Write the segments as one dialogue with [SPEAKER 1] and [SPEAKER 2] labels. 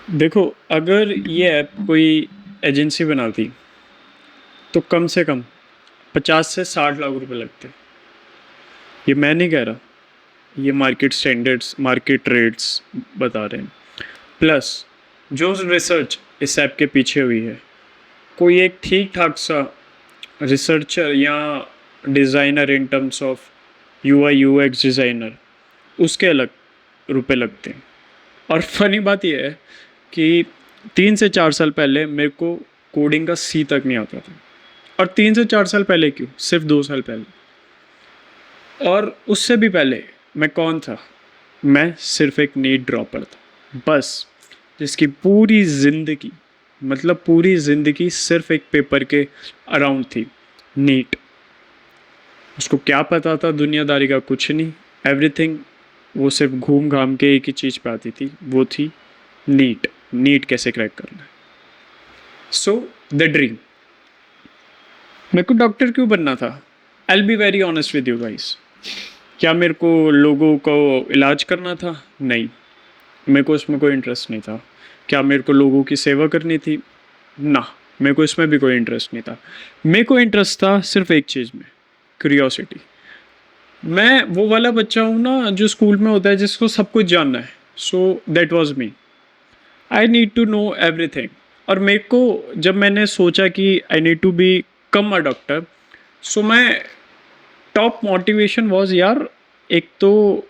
[SPEAKER 1] देखो, अगर ये ऐप कोई एजेंसी बनाती तो कम से कम 50 से 60 लाख रुपए लगते। ये मैं नहीं कह रहा, ये मार्केट स्टैंडर्ड्स, मार्केट रेट्स बता रहे हैं। प्लस जो रिसर्च इस ऐप के पीछे हुई है, कोई एक ठीक ठाक सा रिसर्चर या designer in terms of UI UX designer, उसके अलग रुपए लगते हैं। और फनी बात यह है कि 3 से 4 साल पहले मेरे को कोडिंग का सी तक नहीं आता था। और 3 से 4 साल पहले क्यों, सिर्फ 2 साल पहले। और उससे भी पहले मैं कौन था? मैं सिर्फ एक नीट ड्रॉपर था बस, जिसकी पूरी ज़िंदगी, मतलब पूरी ज़िंदगी सिर्फ एक पेपर के अराउंड थी, नीट। उसको क्या पता था दुनियादारी का? कुछ नहीं, एवरीथिंग। वो सिर्फ घूम घाम के एक ही चीज़ पे आती थी, वो थी नीट। नीट कैसे क्रैक करना है। सो द ड्रीम, मेरे को डॉक्टर क्यों बनना था? I will be very honest with you guys. क्या मेरे को लोगों को इलाज करना था? नहीं, मेरे को इसमें कोई इंटरेस्ट नहीं था। क्या मेरे को लोगों की सेवा करनी थी? ना, मेरे को इसमें भी कोई इंटरेस्ट नहीं था। मेरे को इंटरेस्ट था सिर्फ एक चीज़ में, क्यूरियोसिटी। मैं वो वाला बच्चा हूँ ना जो स्कूल में होता है, जिसको सब कुछ जानना है। So that was me. I need to know everything. और मेरे को जब मैंने सोचा कि I need to become a doctor, so मैं टॉप मोटिवेशन वॉज यार, एक तो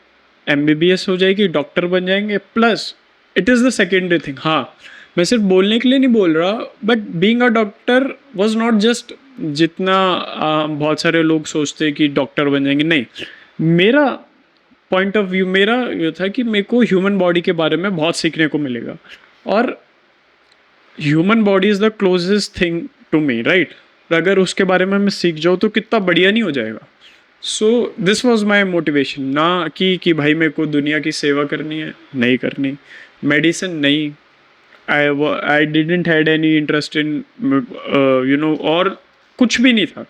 [SPEAKER 1] MBBS हो जाएगी, डॉक्टर बन जाएंगे, plus it is the secondary thing. हाँ, मैं सिर्फ बोलने के लिए नहीं बोल रहा, but being a doctor was not just जितना बहुत सारे लोग सोचते हैं कि डॉक्टर बन जाएंगे। नहीं, मेरा पॉइंट ऑफ व्यू मेरा ये था कि मेरे को ह्यूमन बॉडी के बारे में बहुत सीखने को मिलेगा। और human body is the closest thing to me, right? अगर उसके बारे में मैं सीख जाऊँ तो कितना बढ़िया नहीं हो जाएगा। So this was my motivation. ना कि भाई मेरे को दुनिया की सेवा करनी है, नहीं करनी। मेडिसिन नहीं, I didn't had any interest in और कुछ भी नहीं था।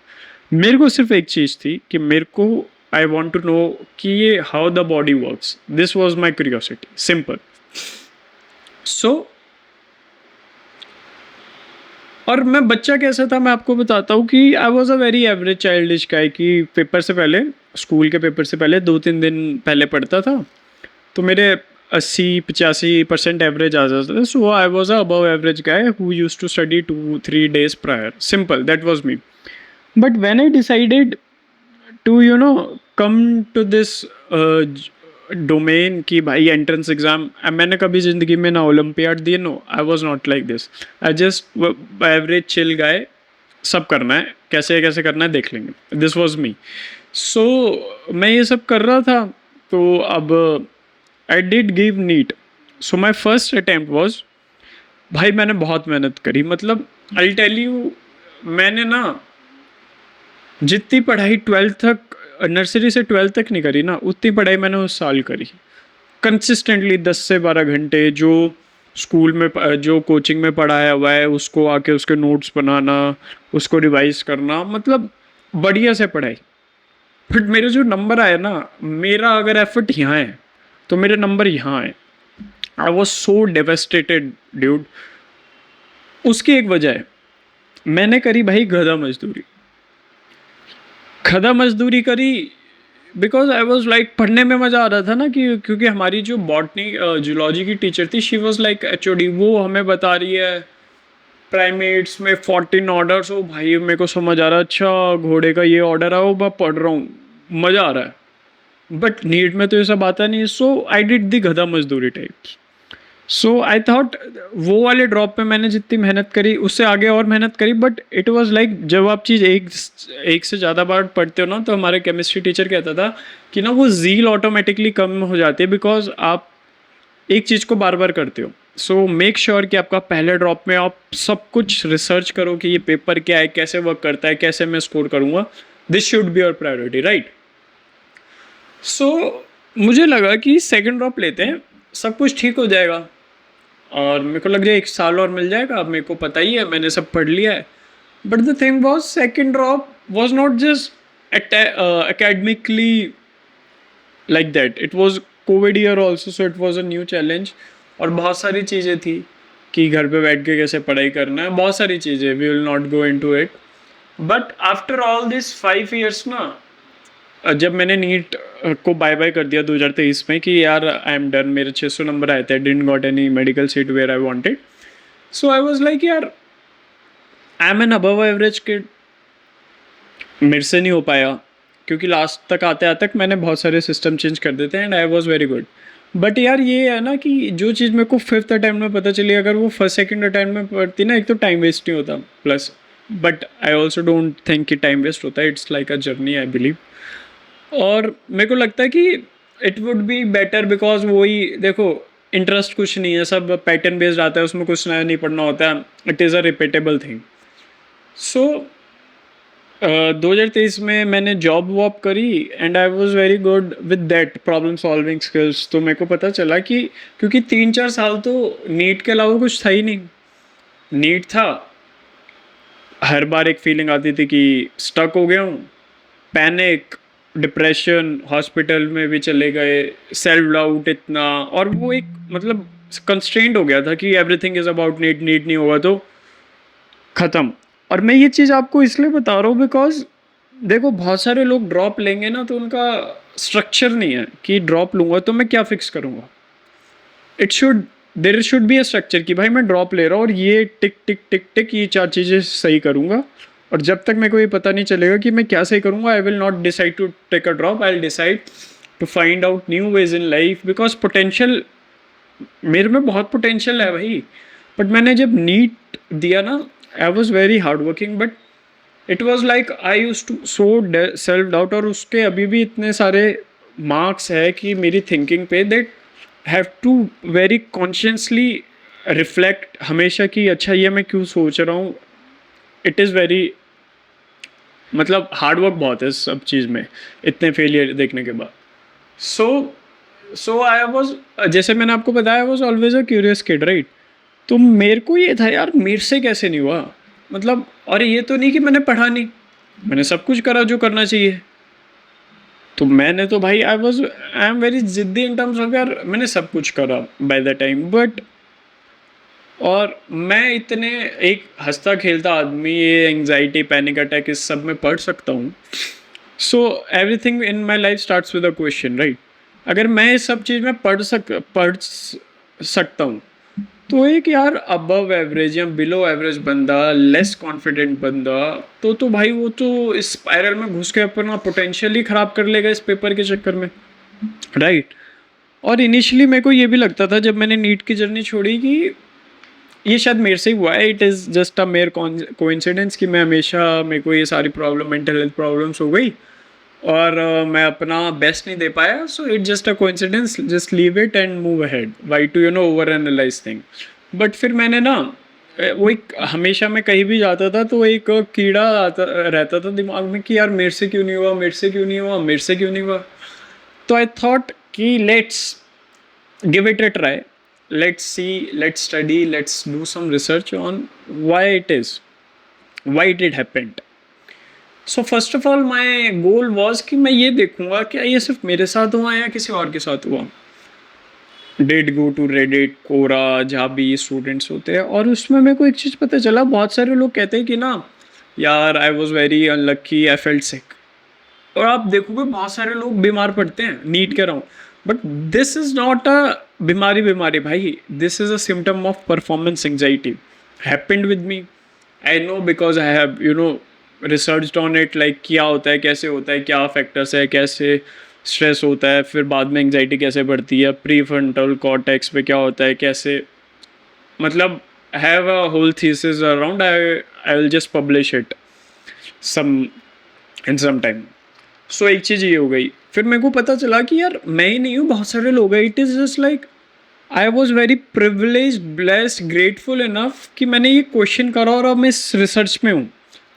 [SPEAKER 1] मेरे को सिर्फ एक चीज़ थी कि मेरे को आई वॉन्ट टू नो कि ये how the body works. This was my curiosity, simple. So और मैं बच्चा कैसा था मैं आपको बताता हूँ कि I was a very average childish guy. कि पेपर से पहले, स्कूल के पेपर से पहले 2-3 दिन पहले पढ़ता था, तो मेरे 80-85% एवरेज आ जाता था। So I was a above average guy who use to study 2-3 days prior. Simple, that was me. But when I decided to come to this domain कि भाई एंट्रेंस एग्जाम, मैंने कभी ज़िंदगी में ना ओलंपियाड दिए, no, I was not like this. I just average chill guy, सब करना है, कैसे कैसे करना है देख लेंगे, दिस वॉज मी। सो मैं ये सब कर रहा था। तो अब I did give NEET. So my first attempt was, भाई मैंने बहुत मेहनत करी। मतलब आई टेल यू, मैंने ना जितनी पढ़ाई 12th तक, नर्सरी से 12th तक नहीं करी ना, उतनी पढ़ाई मैंने उस साल करी कंसिस्टेंटली। 10 से 12 घंटे जो स्कूल में जो कोचिंग में पढ़ाया हुआ है, उसको आके उसके नोट्स बनाना, उसको रिवाइज करना, मतलब बढ़िया से पढ़ाई। बट मेरे जो नंबर आए ना, मेरा अगर एफर्ट यहाँ है तो मेरे नंबर यहाँ आए। I was so devastated dude. उसकी एक वजह है, मैंने करी भाई गधा मजदूरी। खदा मजदूरी करी बिकॉज आई वॉज लाइक, पढ़ने में मज़ा आ रहा था ना, कि क्योंकि हमारी जो बॉटनी जूलॉजी की टीचर थी, शी वॉज लाइक HOD, वो हमें बता रही है प्राइमेट्स में 14 ऑर्डर्स हो। भाई मेरे को समझ आ रहा है, अच्छा घोड़े का ये ऑर्डर है, वो मैं पढ़ रहा हूँ, मज़ा आ रहा है। बट नीट में तो ये सब आता नहीं। सो आई डिड दी गधा मजदूरी टाइप। सो आई थॉट वो वाले ड्रॉप पे मैंने जितनी मेहनत करी उससे आगे और मेहनत करी। बट इट वाज लाइक, जब आप चीज़ एक से ज़्यादा बार पढ़ते हो ना, तो हमारे केमिस्ट्री टीचर कहता था कि ना वो जील ऑटोमेटिकली कम हो जाती है, बिकॉज आप एक चीज़ को बार बार करते हो। सो मेक श्योर कि आपका पहले ड्रॉप में आप सब कुछ रिसर्च करो कि ये पेपर क्या है, कैसे वर्क करता है, कैसे मैं स्कोर करूँगा। This should be your priority, right? So मुझे लगा कि सेकेंड ड्रॉप लेते हैं, सब कुछ ठीक हो जाएगा। और मेरे को लग रहा है 1 साल और मिल जाएगा। अब मेरे को पता ही है, मैंने सब पढ़ लिया है। But the thing was, second drop was not just academically like that, it was COVID year also, so it was a new challenge। और बहुत सारी चीज़ें थी। कि घर पे बैठ के कैसे पढ़ाई करना है, बहुत सारी चीज़ें, we will not go into it. But after all this 5 years ना, जब मैंने नीट को बाय बाय कर दिया 2023 में कि यार आई एम डन, मेरे 600 नंबर आए थे, didn't got any medical seat where I wanted, so I was like यार I am an above average kid, मेरे से नहीं हो पाया, क्योंकि लास्ट तक आते आते मैंने बहुत सारे सिस्टम चेंज कर देते हैं and I was very good. But यार ये है ना कि जो चीज़ मेरे को फिफ्थ अटैम्प्ट में पता चली, अगर वो फर्स्ट सेकंड अटैम्प्ट में पड़ती ना, एक तो टाइम वेस्ट नहीं होता, plus but I also don't think कि टाइम वेस्ट होता है, it's like a journey I believe. और मेरे को लगता है कि it would be better, because वही देखो, इंटरेस्ट कुछ नहीं है, सब पैटर्न बेस्ड आता है, उसमें कुछ नया नहीं पढ़ना होता है, it is a repeatable thing. So 2023 में मैंने जॉब वॉब करी and I was very good with that problem solving skills. तो मेरे को पता चला कि क्योंकि 3-4 साल तो नीट के अलावा कुछ था ही नहीं, नीट था, हर बार एक फीलिंग आती थी कि स्टक हो गया हूँ, पैनिक, डिप्रेशन, हॉस्पिटल में भी चले गए, सेल्फ डाउट इतना, और वो एक मतलब कंस्ट्रेंट हो गया था कि everything is about NEET, NEET नहीं होगा तो ख़त्म। और मैं ये चीज़ आपको इसलिए बता रहा हूँ बिकॉज देखो, बहुत सारे लोग ड्रॉप लेंगे ना तो उनका स्ट्रक्चर नहीं है कि ड्रॉप लूँगा तो मैं क्या फिक्स करूँगा। It should, there should be a structure कि भाई मैं ड्रॉप ले रहा हूँ और ये टिक टिक टिक टिक ये 4 चीज़ें सही करूँगा, और जब तक मेरे को ये पता नहीं चलेगा कि मैं क्या सही करूँगा, I will not decide to take a drop, I will decide to find out new ways in life, because potential, मेरे में बहुत पोटेंशियल है भाई। बट मैंने जब नीट दिया ना, I was very hard working, but it was like I use to so self doubt, और उसके अभी भी इतने सारे मार्क्स है कि मेरी थिंकिंग पे that have to very consciously reflect हमेशा कि अच्छा ये मैं क्यों सोच रहा हूँ। इट इज़ वेरी, मतलब हार्ड वर्क बहुत है सब चीज़ में, इतने फेलियर देखने के बाद। सो सो आई वॉज, जैसे मैंने आपको बताया, I was always a curious kid, right. तो मेरे को ये था यार मेरे से कैसे नहीं हुआ, मतलब, और ये तो नहीं कि मैंने पढ़ा नहीं, मैंने सब कुछ करा जो करना चाहिए। तो मैंने तो भाई आई एम वेरी जिद्दी इन टर्म्स ऑफ यार मैंने सब कुछ करा बाय द टाइम, बट और मैं इतने एक हंसता खेलता आदमी, ये एंग्जाइटी, पैनिक अटैक, इस सब में पढ़ सकता हूँ। So everything in my life starts with a question, right. अगर मैं इस सब चीज़ में सकता हूँ, तो एक यार अबव एवरेज या बिलो एवरेज बंदा, लेस कॉन्फिडेंट बंदा, तो भाई वो तो इस स्पायरल में घुस के अपना पोटेंशियल ही ख़राब कर लेगा इस पेपर के चक्कर में, राइट। और इनिशियली मेरे को ये भी लगता था जब मैंने नीट की जर्नी छोड़ी कि ये शायद मेरे से ही हुआ है, it is just a mayor coincidence कि मैं हमेशा, मेरे को ये सारी प्रॉब्लम, मेंटल हेल्थ प्रॉब्लम्स हो गई और मैं अपना बेस्ट नहीं दे पाया, so it just a coincidence, just leave it and move ahead, why to over analyse thing. But फिर मैंने ना वो एक, हमेशा मैं कहीं भी जाता था तो एक कीड़ा आता रहता था दिमाग में कि यार मेरे से क्यों नहीं हुआ, मेरे से क्यों नहीं हुआ, मेरे से क्यों नहीं हुआ। तो आई थॉट कि let's give it a try, let's see, let's study, let's do some research on why it is, why it happened. So first of all my goal was कि मैं ये देखूंगा क्या ये सिर्फ मेरे साथ हुआ या किसी और के साथ हुआ। Did go to Reddit, Quora, जहाँ भी स्टूडेंट्स होते हैं, और उसमें मेरे को एक चीज़ पता चला, बहुत सारे लोग कहते हैं कि ना यार I was very unlucky, I felt sick, और आप देखोगे बहुत सारे लोग बीमार पड़ते हैं नीट के round, but this is not a बीमारी बीमारी भाई, this is a symptom of performance anxiety, happened with me, I know because I have research on it, like क्या होता है, कैसे होता है, क्या फैक्टर्स है, कैसे स्ट्रेस होता है, फिर बाद में एंग्जाइटी कैसे बढ़ती है, प्री फ्रंटल कॉर्टेक्स पे क्या होता है, कैसे, मतलब have a whole thesis around, I will just publish it some in some time. So एक चीज़ ये हो गई, फिर मेरे को पता चला कि यार मैं ही नहीं हूँ, बहुत सारे लोग हैं, it is just like I was very privilege, blessed, grateful enough कि मैंने ये क्वेश्चन करा और अब मैं इस रिसर्च में हूँ,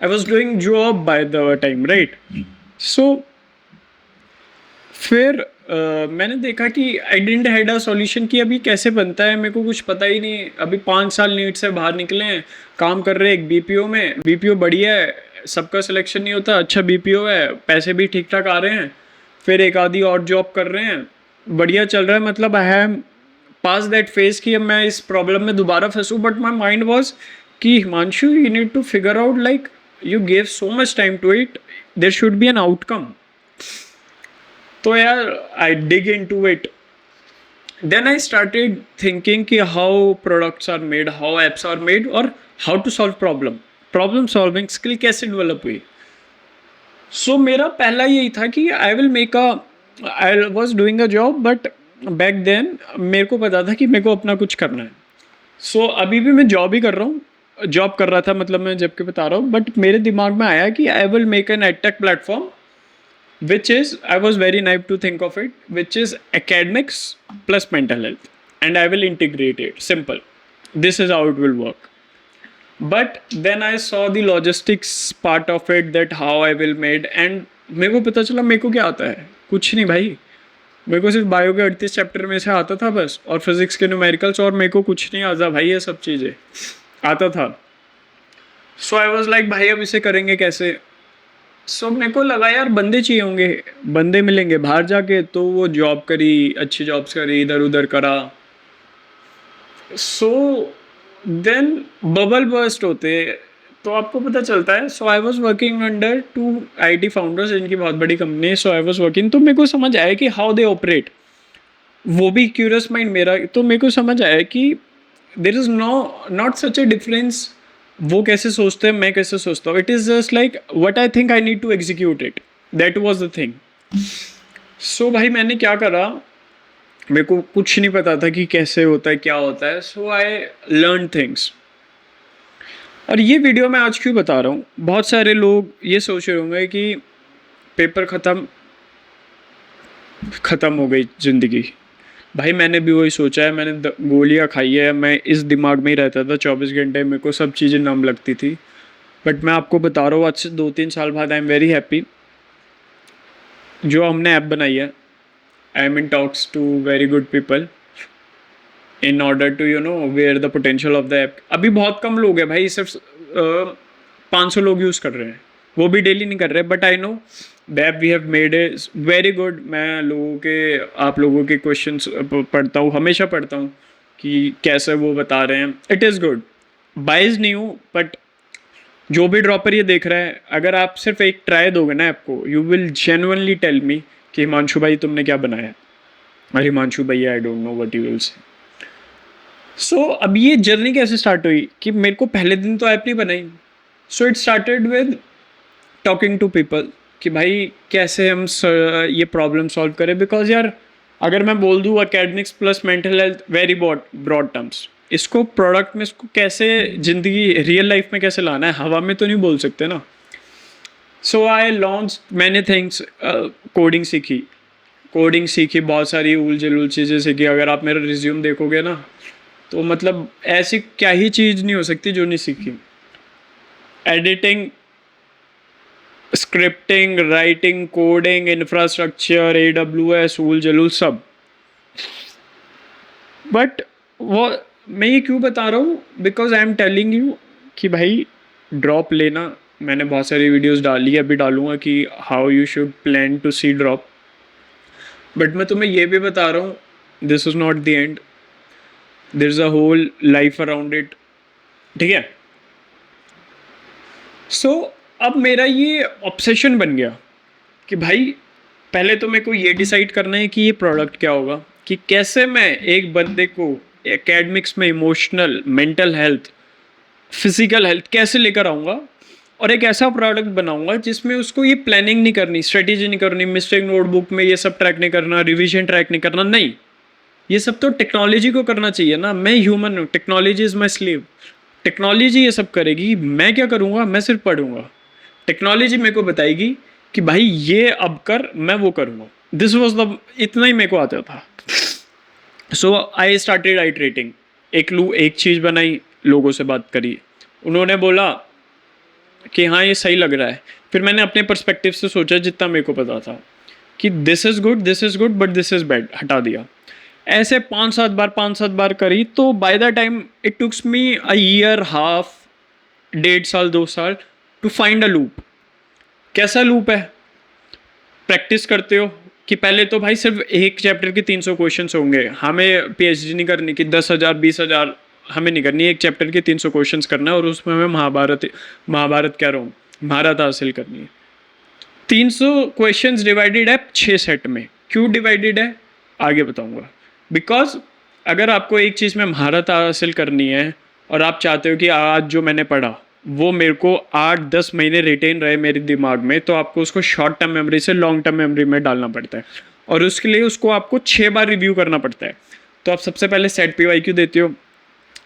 [SPEAKER 1] I was doing job by the time, right. So फिर मैंने देखा कि I didn't had a solution कि अभी कैसे बनता है, मेरे को कुछ पता ही नहीं, अभी 5 साल नीट से बाहर निकले हैं, काम कर रहे हैं एक बीपीओ में, बीपीओ बढ़िया है, सबका सिलेक्शन नहीं होता, अच्छा बीपीओ है, पैसे भी ठीक ठाक आ रहे हैं, फिर एक आधी और जॉब कर रहे हैं, बढ़िया चल रहा है, मतलब I have pass that phase कि अब मैं इस प्रॉब्लम में दोबारा फंसूँ, बट माई माइंड वॉज कि Himanshu you need to figure out, like you gave so much time to it, there should be an outcome. तो यार I dig into it. Then I started thinking कि how products are made, how apps are made, और how to solve problem. Problem solving skill कैसे develop हुई. So मेरा पहला यही था कि I will make a, I was doing a job, but back then मेरे को पता था कि मेरे को अपना कुछ करना है. So अभी भी मैं जॉब ही कर रहा हूँ, जॉब कर रहा था मतलब मैं जब के बता रहा हूँ, बट मेरे दिमाग में आया कि I will make an edtech platform which is, I was very naive to think of it, which is academics plus mental health, and I will integrate it. Simple. This is how it will work. But then I saw the logistics part of it, that how I will made, and मेरे को पता चला मेरे को क्या आता है, कुछ नहीं भाई. मेरे को सिर्फ बायो के 38 चैप्टर में से आता था बस, और फिजिक्स के न्यूमेरिकल्स, और मेरे को कुछ नहीं आता भाई, ये सब चीज़ें आता था. सो आई वॉज लाइक भाई अब इसे करेंगे कैसे. सो मेरे को लगा यार बंदे चाहिए होंगे, बंदे मिलेंगे बाहर जाके. तो वो जॉब करी, अच्छी जॉब्स करी, इधर उधर करा. सो देन बबल बर्स्ट होते तो आपको पता चलता है. So I was working under 2 IT founders, इनकी बहुत बड़ी कंपनी है. सो आई वॉज वर्किंग, तो मेरे को समझ आया कि हाउ दे ऑपरेट. वो भी क्यूरियस माइंड मेरा, तो मेरे को समझ आया कि there is not such a difference. वो कैसे सोचते हैं, मैं कैसे सोचता हूँ. It is just like what I think I need to execute it. That was the thing. So भाई मैंने क्या करा, मेरे को कुछ नहीं पता था कि कैसे होता है, क्या होता है. So I learn things. और ये वीडियो मैं आज क्यों बता रहा हूँ, बहुत सारे लोग ये सोच रहे होंगे कि पेपर ख़त्म हो गई ज़िंदगी. भाई मैंने भी वही सोचा है, मैंने गोलियाँ खाई है, मैं इस दिमाग में ही रहता था 24 घंटे, मेरे को सब चीज़ें नम लगती थी. बट मैं आपको बता रहा हूँ आज से 2-3 साल बाद आई एम वेरी हैप्पी. जो हमने ऐप बनाई है, I am in talks to very good people in order to wear the potential of the app. अभी बहुत कम लोग हैं भाई, सिर्फ 500 लोग यूज़ कर रहे हैं, वो भी डेली नहीं कर रहे. But I know the app we have made is very good. मैं आप लोगों के क्वेश्चंस पढ़ता हूँ, हमेशा पढ़ता हूँ कि कैसे वो बता रहे हैं. It is good. बाइज नहीं हूँ, बट जो भी ड्रॉपर ये देख रहा है, अगर आप सिर्फ एक ट्राई दोगे ना ऐप को, you will genuinely tell me कि हिमांशु भाई तुमने क्या बनाया. और हिमांशु भैया I don't know what you will say. So अब ये जर्नी कैसे स्टार्ट हुई कि मेरे को पहले दिन तो ऐप नहीं बनाई. So it started with talking to people कि भाई कैसे हम ये प्रॉब्लम सॉल्व करें. बिकॉज यार अगर मैं बोल दूँ academics plus mental health, very broad terms, इसको प्रोडक्ट में इसको कैसे ज़िंदगी रियल लाइफ में कैसे लाना है, हवा में तो नहीं बोल सकते ना. So I launch many things. Coding सीखी, बहुत सारी उल जलूल चीज़ें सीखी. अगर आप मेरा रिज्यूम देखोगे ना, तो मतलब ऐसी क्या ही चीज़ नहीं हो सकती जो नहीं सीखी. Editing, scripting, writing, coding, infrastructure, AWS, उल जलूल सब. बट वो मैं ये क्यों बता रहा हूँ, because I am telling you कि भाई ड्रॉप लेना. मैंने बहुत सारी वीडियोस डाली है, अभी डालूँगा कि how you should plan to see drop. But मैं तुम्हें ये भी बता रहा हूँ, this is not the end, there is a whole life around it. ठीक है. सो अब मेरा ये ऑब्सेशन बन गया कि भाई पहले तो मेरे को ये डिसाइड करना है कि ये प्रोडक्ट क्या होगा, कि कैसे मैं एक बंदे को एकेडमिक्स में emotional, mental health, physical health कैसे लेकर आऊँगा, और एक ऐसा प्रोडक्ट बनाऊँगा जिसमें उसको ये प्लानिंग नहीं करनी, स्ट्रेटेजी नहीं करनी, मिस्टेक नोटबुक में ये सब ट्रैक नहीं करना, रिविजन ट्रैक नहीं करना. नहीं, ये सब तो टेक्नोलॉजी को करना चाहिए ना. मैं ह्यूमन हूँ, technology is my sleeve. Technology ये सब करेगी, मैं क्या करूँगा, मैं सिर्फ पढ़ूँगा. टेक्नोलॉजी मेरे को बताएगी कि भाई ये अब कर, मैं वो करूँगा. दिस वॉज द, इतना ही मेरे को आता था. So I started iterating. एक चीज़ बनाई, लोगों से बात करी, उन्होंने बोला कि हाँ ये सही लग रहा है. फिर मैंने अपने पर्सपेक्टिव से सोचा जितना मेरे को पता था कि this is good but this is bad, हटा दिया. ऐसे 5-7 बार करी. तो bye the time it takes me a year, half, 1.5 साल, 2 साल टू फाइंड अ लूप. कैसा लूप है, प्रैक्टिस करते हो, कि पहले तो भाई सिर्फ एक चैप्टर के 300 क्वेश्चंस होंगे, हमें पीएचडी नहीं करनी कि 10,000 20,000 हमें नहीं करनी, एक चैप्टर के 300 क्वेश्चंस करना है और उसमें हमें महाभारत कह रहा हूँ, महारत हासिल करनी है। 300 क्वेश्चंस डिवाइडेड है 6 सेट में। क्यों डिवाइडेड है आगे बताऊंगा। बिकॉज अगर आपको एक चीज़ में महारत हासिल करनी है और आप चाहते हो कि आज जो मैंने पढ़ा वो मेरे को 8-10 महीने रिटेन रहे मेरे दिमाग में, तो आपको उसको शॉर्ट टर्म मेमोरी से लॉन्ग टर्म मेमोरी में डालना पड़ता है और उसके लिए उसको आपको 6 बार रिव्यू करना पड़ता है। तो आप सबसे पहले सेट PYQ देते हो,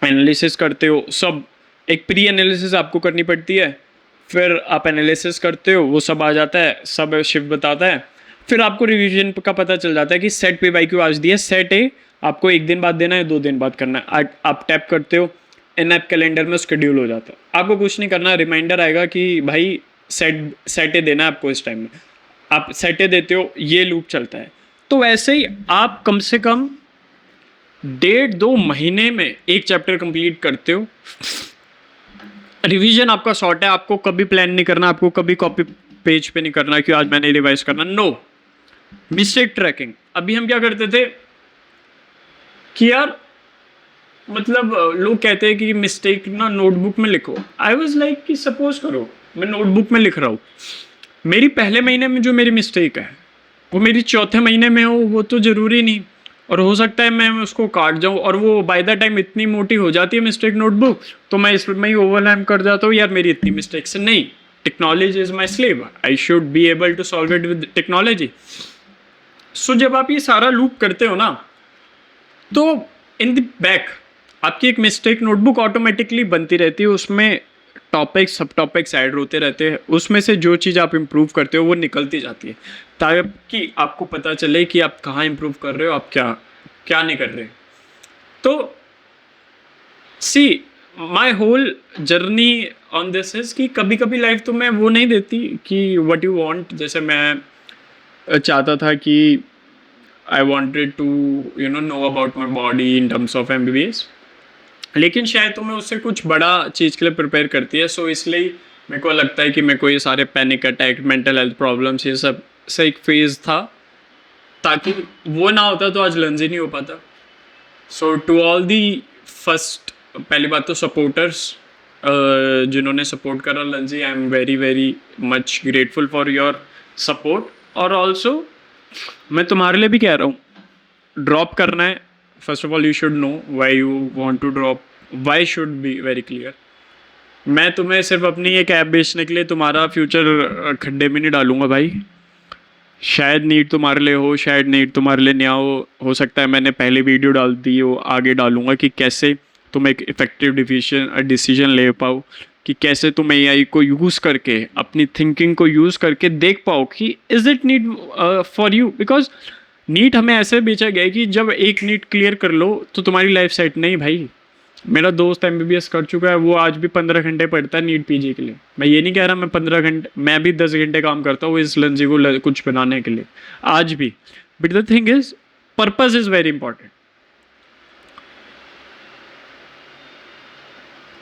[SPEAKER 1] एनालिसिस करते हो, सब एक प्री एनालिसिस आपको करनी पड़ती है, फिर आप एनालिसिस करते हो, वो सब आ जाता है, सब शिफ्ट बताता है, फिर आपको रिवीजन का पता चल जाता है कि सेट PYQ आज दिया, सेट ए आपको 1 दिन बाद देना है, 2 दिन बाद करना है। आप टैप करते हो, इन ऐप कैलेंडर में शेड्यूल हो जाता है, आपको कुछ नहीं करना, रिमाइंडर आएगा कि भाई सेट ए देना है आपको इस टाइम में, आप सेट ए देते हो, ये लूप चलता है। तो वैसे ही आप कम से कम 1.5-2 महीने में एक चैप्टर कंप्लीट करते हो। रिवीजन आपका शॉर्ट है, आपको कभी प्लान नहीं करना, आपको कभी कॉपी पेज पे नहीं करना कि आज मैंने रिवाइज करना, नो। मिस्टेक ट्रैकिंग, अभी हम क्या करते थे कि यार मतलब लोग कहते हैं कि मिस्टेक ना नोटबुक में लिखो। आई वाज लाइक कि सपोज करो मैं नोटबुक में लिख रहा हूँ, मेरी पहले महीने में जो मेरी मिस्टेक है वो मेरी चौथे महीने में हो, वो तो ज़रूरी नहीं, और हो सकता है मैं उसको काट जाऊँ और वो बाय द टाइम इतनी मोटी हो जाती है मिस्टेक नोटबुक, तो मैं इसमें ही ओवरलैप कर जाता हूँ, यार मेरी इतनी मिस्टेक्स नहीं, technology is my slave, I should be able to solve it with technology. So जब आप ये सारा लूप करते हो ना, तो इन द बैक आपकी एक मिस्टेक नोटबुक ऑटोमेटिकली बनती रहती है, उसमें टॉपिक्स सब टॉपिक्स ऐड होते रहते हैं, उसमें से जो चीज़ आप इम्प्रूव करते हो वो निकलती जाती है, ताकि आपको पता चले कि आप कहाँ इम्प्रूव कर रहे हो, आप क्या क्या नहीं कर रहे। तो see my whole journey on this is कि कभी कभी लाइफ तो मैं वो नहीं देती कि व्हाट यू वांट, जैसे मैं चाहता था कि I wanted to know about my body in terms of MBBS, लेकिन शायद तुम्हें उससे कुछ बड़ा चीज़ के लिए प्रिपेयर करती है। सो इसलिए मेरे को लगता है कि मेरे को ये सारे panic attack, mental health problems, ये सब से एक फेज़ था, ताकि वो ना होता तो आज लंज ही नहीं हो पाता। So to all the first, पहली बात तो सपोर्टर्स जिन्होंने सपोर्ट करा लंजी, I am very very much grateful for your support. और ऑल्सो मैं तुम्हारे लिए भी कह रहा हूँ, ड्रॉप करना है, first of all you should know why you want to drop, why should be very clear. मैं तुम्हें सिर्फ अपनी एक ऐप बेचने के लिए तुम्हारा फ्यूचर खड्डे में नहीं डालूंगा भाई। शायद नीट तुम्हारे लिए हो, शायद नीट तुम्हारे लिए नहीं हो सकता है मैंने पहले वीडियो डाल दी हो, आगे डालूंगा कि कैसे तुम एक इफेक्टिव डिसीजन ले पाओ, कि कैसे तुम AI को यूज़ करके, अपनी थिंकिंग को यूज़ करके देख पाओ कि is it need for you. Because NEET हमें ऐसे बेचा गया है कि जब एक नीट क्लियर कर लो तो तुम्हारी लाइफ सेट नहीं भाई। मेरा दोस्त MBBS कर चुका है, वो आज भी 15 घंटे पढ़ता है नीट PG के लिए। मैं ये नहीं कह रहा मैं 15 घंटे, मैं भी 10 घंटे काम करता हूँ इस लंजी को कुछ बनाने के लिए आज भी। But the thing is purpose is very important.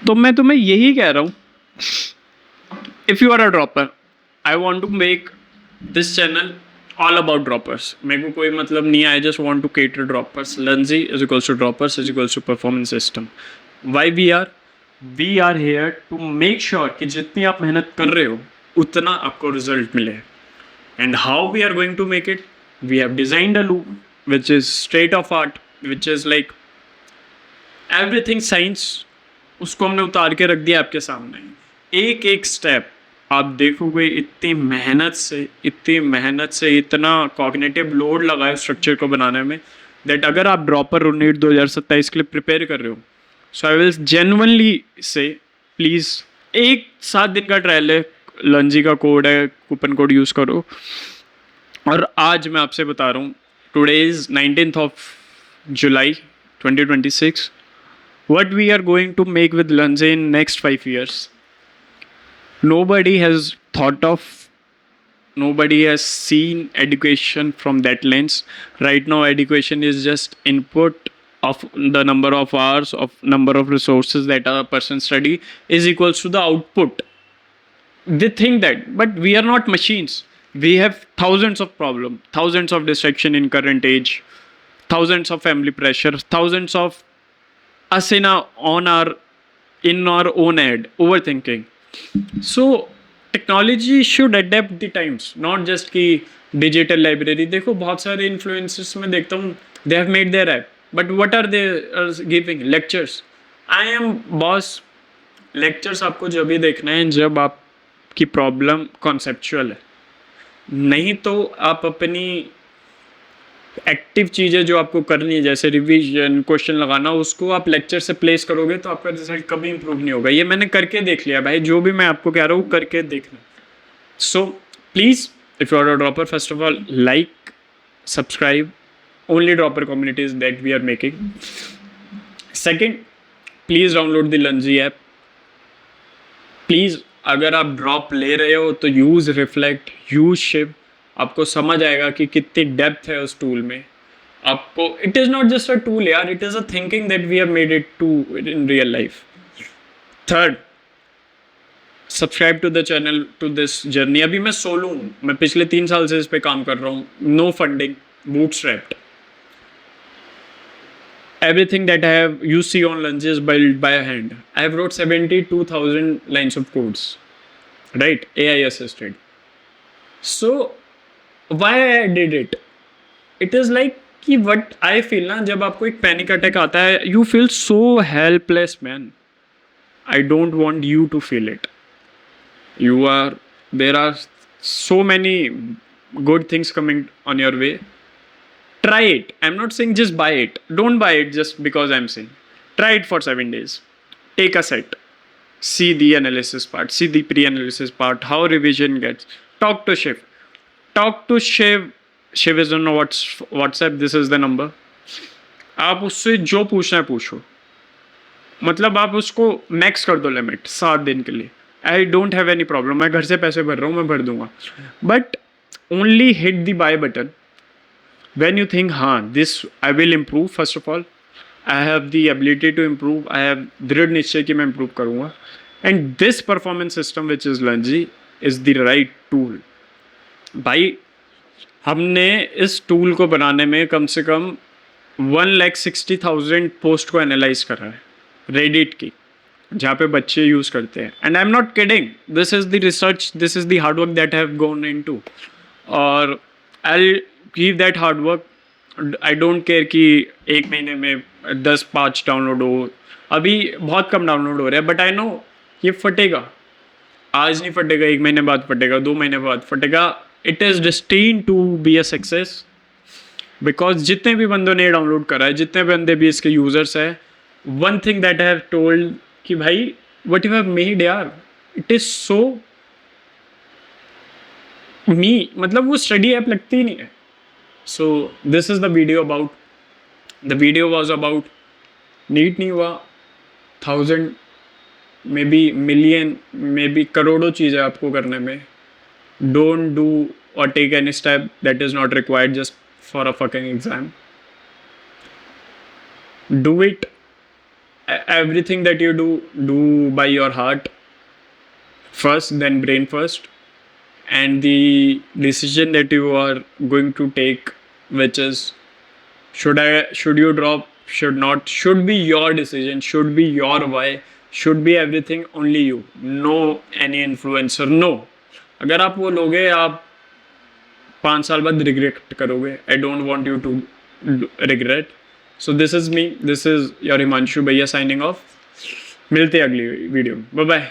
[SPEAKER 1] तो मैं तुम्हें यही कह रहा हूँ, if you are a dropper, I want to make this channel all about droppers. मेरे को कोई मतलब नहीं है, I just want to cater droppers. लंजी is equals to droppers is equals to performance system. Why we are here to make sure कि जितनी आप मेहनत कर रहे हो उतना आपको रिजल्ट मिले। And how we are going to make it, we have designed a loop which is state of art, which is like everything science, उसको हमने उतार के रख दिया आपके सामने। एक एक स्टेप आप देखोगे, इतनी मेहनत से इतना कॉग्निटिव लोड लगा है स्ट्रक्चर को बनाने में, दैट अगर आप ड्रॉपर नीट 2027 के लिए प्रिपेयर कर रहे हो, सो आई विल जेन्युइनली से प्लीज़ एक 7 दिन का ट्रायल है, लंजी का कोड है, कूपन कोड यूज़ करो। और आज मैं आपसे बता रहा हूँ, today is 19th of July 2026, what we are going to make with Lunze in next 5 years. Nobody has thought of, nobody has seen education from that lens. Right now education is just input of the number of hours, of number of resources that a person study is equals to the output. They think that, but we are not machines. We have thousands of problem, thousands of distraction in current age, thousands of family pressure, thousands of us on our in our own head, overthinking. So technology should adapt the times, not just कि digital library देखो बहुत सारे influencers में देखता हूँ they have made their app but what are they giving lectures. I am boss. Lectures आपको जब भी देखना है जब आपकी प्रॉब्लम कॉन्सेप्चुअल है, नहीं तो आप अपनी एक्टिव चीज़ें जो आपको करनी है जैसे रिवीजन क्वेश्चन लगाना उसको आप लेक्चर से प्लेस करोगे तो आपका रिजल्ट कभी इंप्रूव नहीं होगा. ये मैंने करके देख लिया भाई, जो भी मैं आपको कह रहा हूँ करके देखना. So please if you are a dropper first of all like subscribe only dropper communities that we are making. Second, please download the लंजी ऐप. प्लीज़ अगर आप ड्रॉप ले रहे हो तो यूज़ रिफ्लेक्ट, यूज़ शिव. आपको समझ आएगा कि कितनी डेप्थ है उस टूल में. आपको it is not just a tool यार, it is a thinking that we have made it to in real life. Third, subscribe to the channel to this journey. अभी मैं सोलो हूँ, मैं पिछले 3 साल से इस पर काम कर रहा हूँ. No funding, bootstrapped. Everything that I have you see on Lunge is built by hand. I have wrote 72,000 lines of codes, right? AI assisted. So why I did it? It is like कि what I feel ना, जब आपको एक panic attack आता है you feel so helpless man. I don't want you to feel it. There are so many good things coming on your way. Try it. I'm not saying just buy it. Don't buy it just because I'm saying. Try it for 7 days. Take a set. See the analysis part. See the pre-analysis part. How revision gets. Talk to Shiv. Talk to Shiv. Shiv is on WhatsApp. This is the number. आप उससे जो पूछना है पूछो. मतलब आप उसको max कर दो लिमिट 7 दिन के लिए. I don't have any problem. मैं घर से पैसे भर रहा हूँ, मैं भर दूंगा. But only hit the buy button when you think this I will improve. First of all I have the ability to improve. I have दृढ़ निश्चय कि मैं improve करूँगा. And this performance system which is Lungy is the right tool. भाई हमने इस tool को बनाने में कम से कम 1,60,000 पोस्ट को एनालाइज करा है रेडिट की, जहाँ पे बच्चे यूज़ करते हैं. And I am not kidding, this is the research, this is the hard work that have gone into. और I keep that hard work. I don't care कि एक महीने में 10-5 डाउनलोड हो. अभी बहुत कम डाउनलोड हो रहे हैं बट आई नो ये फटेगा. आज नहीं फटेगा, 1 महीने बाद फटेगा, 2 महीने बाद फटेगा. It is destined to be a success because जितने भी बंदों ने डाउनलोड करा है, जितने बंदे भी इसके यूज़र्स हैं, one thing that I have told कि भाई वट यू हैव मेड यार, इट इज़ सो मी. मतलब वो स्टडी ऐप लगती ही नहीं है. So this is the video about. The video was about NEET नहीं हुआ, 1000 may be million may be करोड़ों चीज़ें आपको करने में. डोंट डू और take any step that is not required just for a fucking exam. Do it. Everything that you do by your heart first, then brain first. And the decision that you are going to take, which is should you drop, should not, should be your decision, should be your why, should be everything only you. No any influencer. No. अगर आप वो लोगे आप 5 साल बाद regret करोगे. I don't want you to regret. So this is me. This is your Himanshu भैया signing off. मिलते हैं अगली वीडियो में. Bye bye.